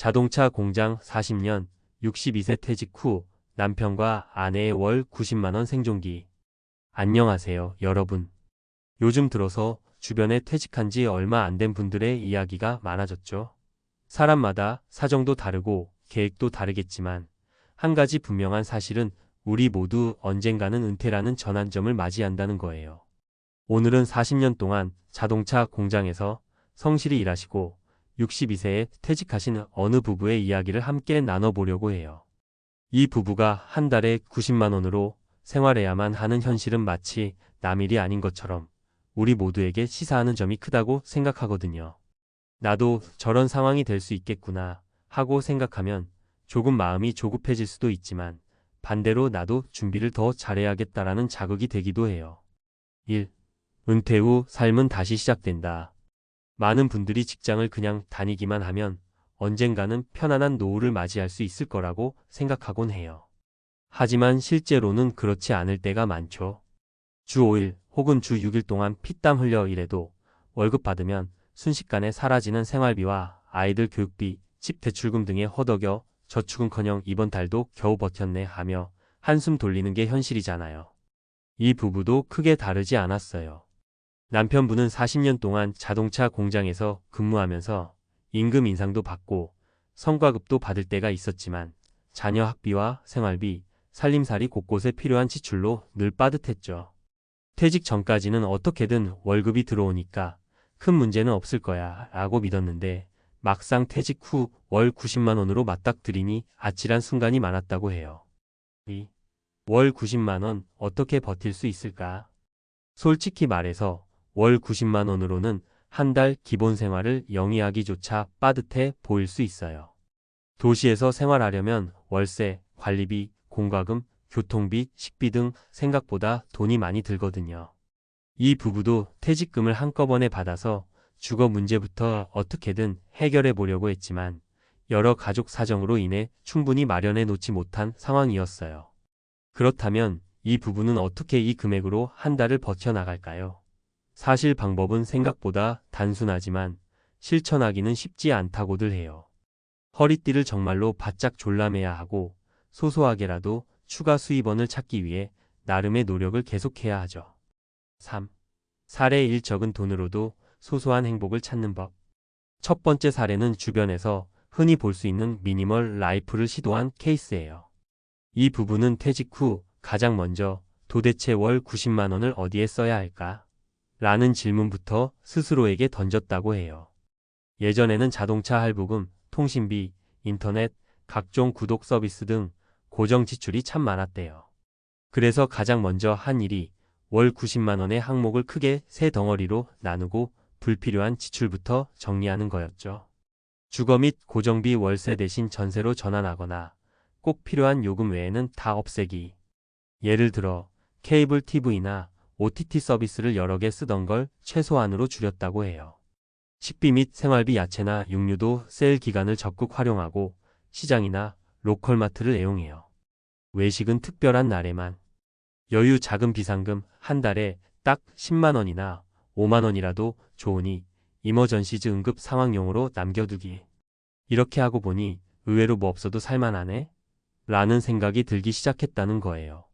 자동차 공장 40년, 62세 퇴직 후 남편과 아내의 월 90만 원 생존기. 안녕하세요, 여러분. 요즘 들어서 주변에 퇴직한 지 얼마 안 된 분들의 이야기가 많아졌죠. 사람마다 사정도 다르고 계획도 다르겠지만 한 가지 분명한 사실은 우리 모두 언젠가는 은퇴라는 전환점을 맞이한다는 거예요. 오늘은 40년 동안 자동차 공장에서 성실히 일하시고 62세에 퇴직하신 어느 부부의 이야기를 함께 나눠보려고 해요. 이 부부가 한 달에 90만 원으로 생활해야만 하는 현실은 마치 남일이 아닌 것처럼 우리 모두에게 시사하는 점이 크다고 생각하거든요. 나도 저런 상황이 될 수 있겠구나 하고 생각하면 조금 마음이 조급해질 수도 있지만 반대로 나도 준비를 더 잘해야겠다라는 자극이 되기도 해요. 1. 은퇴 후 삶은 다시 시작된다. 많은 분들이 직장을 그냥 다니기만 하면 언젠가는 편안한 노후를 맞이할 수 있을 거라고 생각하곤 해요. 하지만 실제로는 그렇지 않을 때가 많죠. 주 5일 혹은 주 6일 동안 피땀 흘려 일해도 월급 받으면 순식간에 사라지는 생활비와 아이들 교육비, 집 대출금 등에 허덕여 저축은커녕 이번 달도 겨우 버텼네 하며 한숨 돌리는 게 현실이잖아요. 이 부부도 크게 다르지 않았어요. 남편분은 40년 동안 자동차 공장에서 근무하면서 임금 인상도 받고 성과급도 받을 때가 있었지만 자녀 학비와 생활비, 살림살이 곳곳에 필요한 지출로 늘 빠듯했죠. 퇴직 전까지는 어떻게든 월급이 들어오니까 큰 문제는 없을 거야 라고 믿었는데 막상 퇴직 후 월 90만 원으로 맞닥뜨리니 아찔한 순간이 많았다고 해요. 월 90만 원 어떻게 버틸 수 있을까? 솔직히 말해서 월 90만 원으로는 한 달 기본 생활을 영위하기조차 빠듯해 보일 수 있어요. 도시에서 생활하려면 월세, 관리비, 공과금, 교통비, 식비 등 생각보다 돈이 많이 들거든요. 이 부부도 퇴직금을 한꺼번에 받아서 주거 문제부터 어떻게든 해결해 보려고 했지만 여러 가족 사정으로 인해 충분히 마련해 놓지 못한 상황이었어요. 그렇다면 이 부부는 어떻게 이 금액으로 한 달을 버텨나갈까요? 사실 방법은 생각보다 단순하지만 실천하기는 쉽지 않다고들 해요. 허리띠를 정말로 바짝 졸라매야 하고 소소하게라도 추가 수입원을 찾기 위해 나름의 노력을 계속해야 하죠. 3. 사례 1. 적은 돈으로도 소소한 행복을 찾는 법. 첫 번째 사례는 주변에서 흔히 볼 수 있는 미니멀 라이프를 시도한 케이스예요. 이 부부는 퇴직 후 가장 먼저 도대체 월 90만 원을 어디에 써야 할까? 라는 질문부터 스스로에게 던졌다고 해요. 예전에는 자동차 할부금, 통신비, 인터넷, 각종 구독 서비스 등 고정 지출이 참 많았대요. 그래서 가장 먼저 한 일이 월 90만 원의 항목을 크게 세 덩어리로 나누고 불필요한 지출부터 정리하는 거였죠. 주거 및 고정비 월세 대신 전세로 전환하거나 꼭 필요한 요금 외에는 다 없애기. 예를 들어 케이블 TV나 OTT 서비스를 여러 개 쓰던 걸 최소한으로 줄였다고 해요. 식비 및 생활비 야채나 육류도 세일 기간을 적극 활용하고 시장이나 로컬마트를 애용해요. 외식은 특별한 날에만. 여유 자금 비상금 한 달에 딱 10만 원이나 5만 원이라도 좋으니 이머전시즈 응급 상황용으로 남겨두기. 이렇게 하고 보니 의외로 뭐 없어도 살만하네? 라는 생각이 들기 시작했다는 거예요.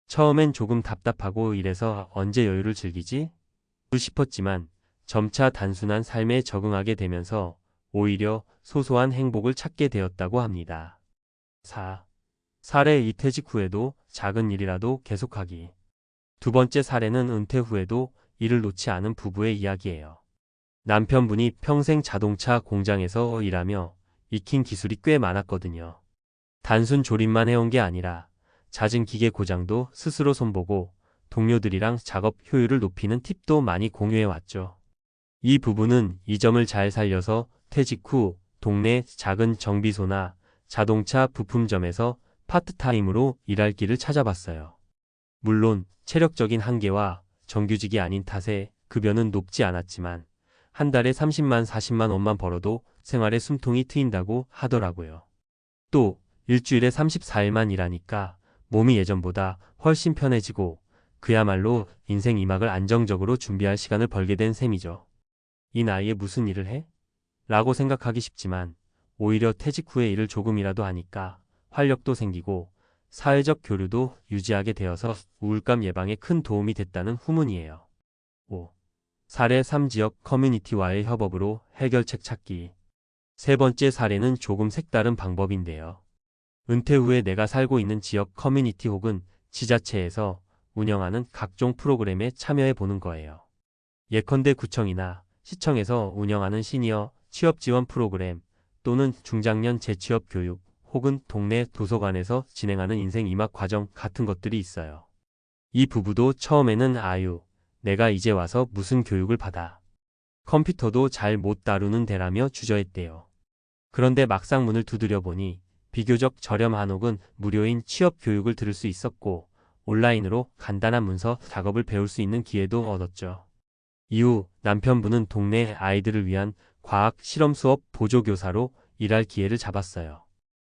처음엔 조금 답답하고 이래서 언제 여유를 즐기지? 싶었지만 점차 단순한 삶에 적응하게 되면서 오히려 소소한 행복을 찾게 되었다고 합니다. 4. 사례 2. 퇴직 후에도 작은 일이라도 계속하기. 두 번째 사례는 은퇴 후에도 일을 놓지 않은 부부의 이야기예요. 남편분이 평생 자동차 공장에서 일하며 익힌 기술이 꽤 많았거든요. 단순 조립만 해온 게 아니라 잦은 기계 고장도 스스로 손보고 동료들이랑 작업 효율을 높이는 팁도 많이 공유해왔죠. 이 부부는 이 점을 잘 살려서 퇴직 후 동네 작은 정비소나 자동차 부품점에서 파트타임으로 일할 길을 찾아봤어요. 물론 체력적인 한계와 정규직이 아닌 탓에 급여는 높지 않았지만 한 달에 30만 40만 원만 벌어도 생활에 숨통이 트인다고 하더라고요. 또 일주일에 34일만 일하니까 몸이 예전보다 훨씬 편해지고 그야말로 인생 2막을 안정적으로 준비할 시간을 벌게 된 셈이죠. 이 나이에 무슨 일을 해? 라고 생각하기 쉽지만 오히려 퇴직 후에 일을 조금이라도 하니까 활력도 생기고 사회적 교류도 유지하게 되어서 우울감 예방에 큰 도움이 됐다는 후문이에요. 5. 사례 3. 지역 커뮤니티와의 협업으로 해결책 찾기. 세 번째 사례는 조금 색다른 방법인데요. 은퇴 후에 내가 살고 있는 지역 커뮤니티 혹은 지자체에서 운영하는 각종 프로그램에 참여해 보는 거예요. 예컨대 구청이나 시청에서 운영하는 시니어 취업 지원 프로그램 또는 중장년 재취업 교육 혹은 동네 도서관에서 진행하는 인생 이막 과정 같은 것들이 있어요. 이 부부도 처음에는 아유, 내가 이제 와서 무슨 교육을 받아. 컴퓨터도 잘 못 다루는 데라며 주저했대요. 그런데 막상 문을 두드려 보니 비교적 저렴한 혹은 무료인 취업 교육을 들을 수 있었고 온라인으로 간단한 문서 작업을 배울 수 있는 기회도 얻었죠. 이후 남편분은 동네 아이들을 위한 과학 실험 수업 보조교사로 일할 기회를 잡았어요.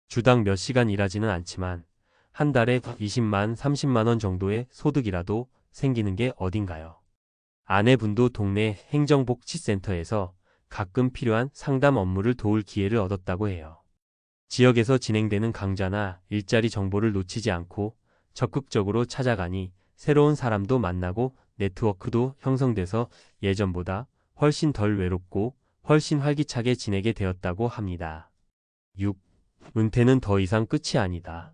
주당 몇 시간 일하지는 않지만 한 달에 20만, 30만 원 정도의 소득이라도 생기는 게 어딘가요? 아내분도 동네 행정복지센터에서 가끔 필요한 상담 업무를 도울 기회를 얻었다고 해요. 지역에서 진행되는 강좌나 일자리 정보를 놓치지 않고 적극적으로 찾아가니 새로운 사람도 만나고 네트워크도 형성돼서 예전보다 훨씬 덜 외롭고 훨씬 활기차게 지내게 되었다고 합니다. 6. 은퇴는 더 이상 끝이 아니다.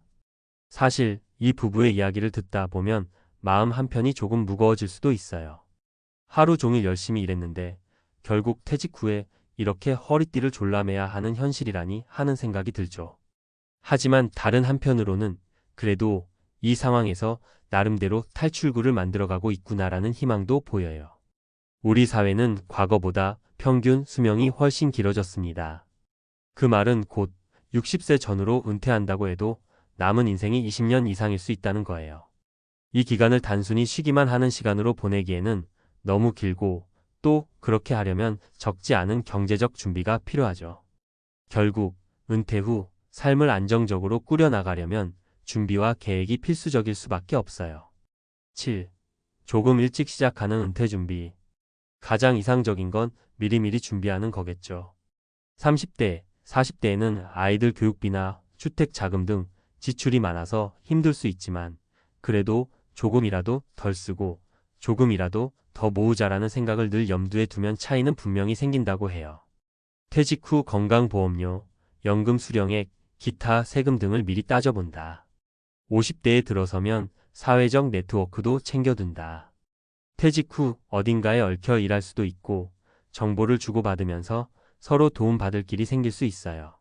사실 이 부부의 이야기를 듣다 보면 마음 한편이 조금 무거워질 수도 있어요. 하루 종일 열심히 일했는데 결국 퇴직 후에 이렇게 허리띠를 졸라매야 하는 현실이라니 하는 생각이 들죠. 하지만 다른 한편으로는 그래도 이 상황에서 나름대로 탈출구를 만들어가고 있구나라는 희망도 보여요. 우리 사회는 과거보다 평균 수명이 훨씬 길어졌습니다. 그 말은 곧 60세 전후로 은퇴한다고 해도 남은 인생이 20년 이상일 수 있다는 거예요. 이 기간을 단순히 쉬기만 하는 시간으로 보내기에는 너무 길고 또 그렇게 하려면 적지 않은 경제적 준비가 필요하죠. 결국 은퇴 후 삶을 안정적으로 꾸려나가려면 준비와 계획이 필수적일 수밖에 없어요. 7. 조금 일찍 시작하는 은퇴 준비. 가장 이상적인 건 미리미리 준비하는 거겠죠. 30대, 40대에는 아이들 교육비나 주택 자금 등 지출이 많아서 힘들 수 있지만 그래도 조금이라도 덜 쓰고 조금이라도 더 모으자라는 생각을 늘 염두에 두면 차이는 분명히 생긴다고 해요. 퇴직 후 건강보험료, 연금 수령액, 기타 세금 등을 미리 따져본다. 50대에 들어서면 사회적 네트워크도 챙겨둔다. 퇴직 후 어딘가에 얽혀 일할 수도 있고 정보를 주고받으면서 서로 도움받을 길이 생길 수 있어요.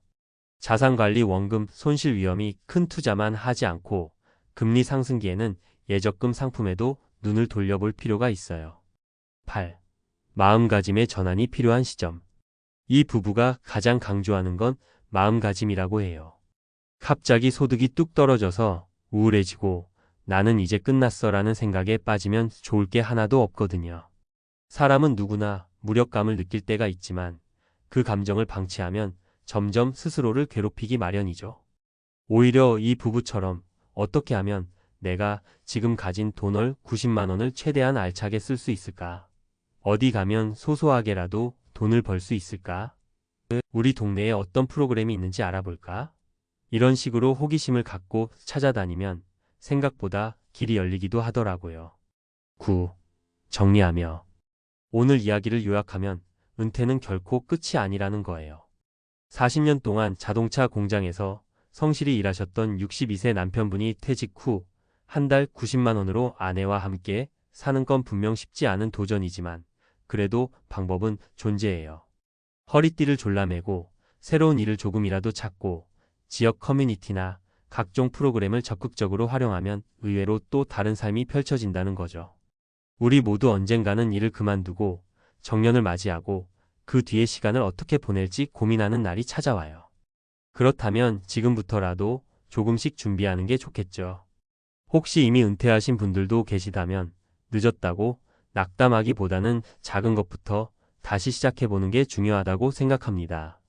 자산관리 원금 손실 위험이 큰 투자만 하지 않고 금리 상승기에는 예적금 상품에도 눈을 돌려볼 필요가 있어요. 8. 마음가짐의 전환이 필요한 시점. 이 부부가 가장 강조하는 건 마음가짐이라고 해요. 갑자기 소득이 뚝 떨어져서 우울해지고 나는 이제 끝났어라는 생각에 빠지면 좋을 게 하나도 없거든요. 사람은 누구나 무력감을 느낄 때가 있지만 그 감정을 방치하면 점점 스스로를 괴롭히기 마련이죠. 오히려 이 부부처럼 어떻게 하면 내가 지금 가진 돈을 90만 원을 최대한 알차게 쓸 수 있을까? 어디 가면 소소하게라도 돈을 벌 수 있을까? 우리 동네에 어떤 프로그램이 있는지 알아볼까? 이런 식으로 호기심을 갖고 찾아다니면 생각보다 길이 열리기도 하더라고요. 9. 정리하며. 오늘 이야기를 요약하면 은퇴는 결코 끝이 아니라는 거예요. 40년 동안 자동차 공장에서 성실히 일하셨던 62세 남편분이 퇴직 후 한 달 90만 원으로 아내와 함께 사는 건 분명 쉽지 않은 도전이지만 그래도 방법은 존재해요. 허리띠를 졸라매고 새로운 일을 조금이라도 찾고 지역 커뮤니티나 각종 프로그램을 적극적으로 활용하면 의외로 또 다른 삶이 펼쳐진다는 거죠. 우리 모두 언젠가는 일을 그만두고 정년을 맞이하고 그 뒤의 시간을 어떻게 보낼지 고민하는 날이 찾아와요. 그렇다면 지금부터라도 조금씩 준비하는 게 좋겠죠. 혹시 이미 은퇴하신 분들도 계시다면 늦었다고 낙담하기보다는 작은 것부터 다시 시작해보는 게 중요하다고 생각합니다.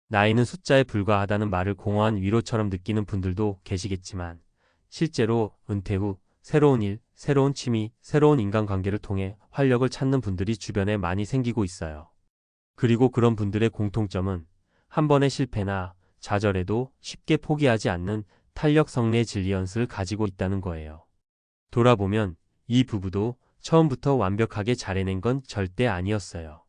나이는 숫자에 불과하다는 말을 공허한 위로처럼 느끼는 분들도 계시겠지만 실제로 은퇴 후 새로운 일, 새로운 취미, 새로운 인간관계를 통해 활력을 찾는 분들이 주변에 많이 생기고 있어요. 그리고 그런 분들의 공통점은 한 번의 실패나 좌절에도 쉽게 포기하지 않는 탄력 성내 질리언스를 가지고 있다는 거예요. 돌아보면 이 부부도 처음부터 완벽하게 잘해낸 건 절대 아니었어요.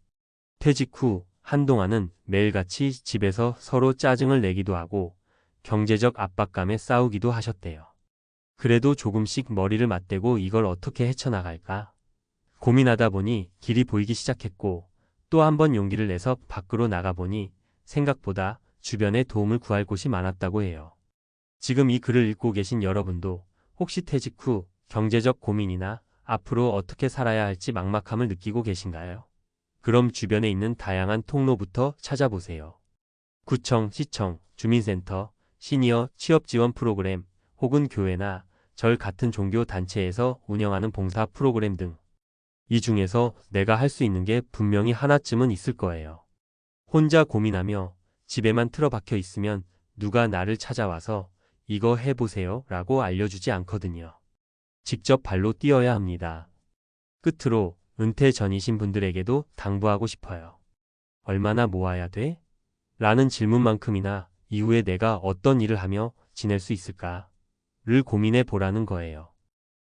퇴직 후 한동안은 매일같이 집에서 서로 짜증을 내기도 하고 경제적 압박감에 싸우기도 하셨대요. 그래도 조금씩 머리를 맞대고 이걸 어떻게 헤쳐나갈까 고민하다 보니 길이 보이기 시작했고 또 한 번 용기를 내서 밖으로 나가보니 생각보다 주변에 도움을 구할 곳이 많았다고 해요. 지금 이 글을 읽고 계신 여러분도 혹시 퇴직 후 경제적 고민이나 앞으로 어떻게 살아야 할지 막막함을 느끼고 계신가요? 그럼 주변에 있는 다양한 통로부터 찾아보세요. 구청, 시청, 주민센터, 시니어 취업 지원 프로그램, 혹은 교회나 절 같은 종교 단체에서 운영하는 봉사 프로그램 등. 이 중에서 내가 할 수 있는 게 분명히 하나쯤은 있을 거예요. 혼자 고민하며 집에만 틀어박혀 있으면 누가 나를 찾아와서 이거 해보세요 라고 알려주지 않거든요. 직접 발로 뛰어야 합니다. 끝으로 은퇴 전이신 분들에게도 당부하고 싶어요. 얼마나 모아야 돼? 라는 질문만큼이나 이후에 내가 어떤 일을 하며 지낼 수 있을까를 고민해 보라는 거예요.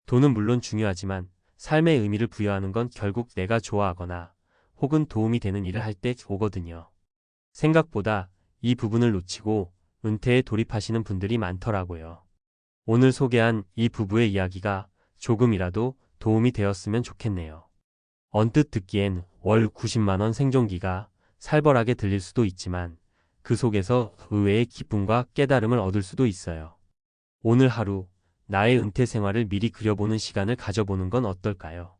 돈은 물론 중요하지만 삶의 의미를 부여하는 건 결국 내가 좋아하거나 혹은 도움이 되는 일을 할 때 오거든요. 생각보다 이 부분을 놓치고 은퇴에 돌입하시는 분들이 많더라고요. 오늘 소개한 이 부부의 이야기가 조금이라도 도움이 되었으면 좋겠네요. 언뜻 듣기엔 월 90만 원 생존기가 살벌하게 들릴 수도 있지만 그 속에서 의외의 기쁨과 깨달음을 얻을 수도 있어요. 오늘 하루 나의 은퇴 생활을 미리 그려보는 시간을 가져보는 건 어떨까요?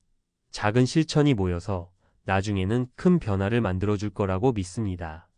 작은 실천이 모여서 나중에는 큰 변화를 만들어줄 거라고 믿습니다.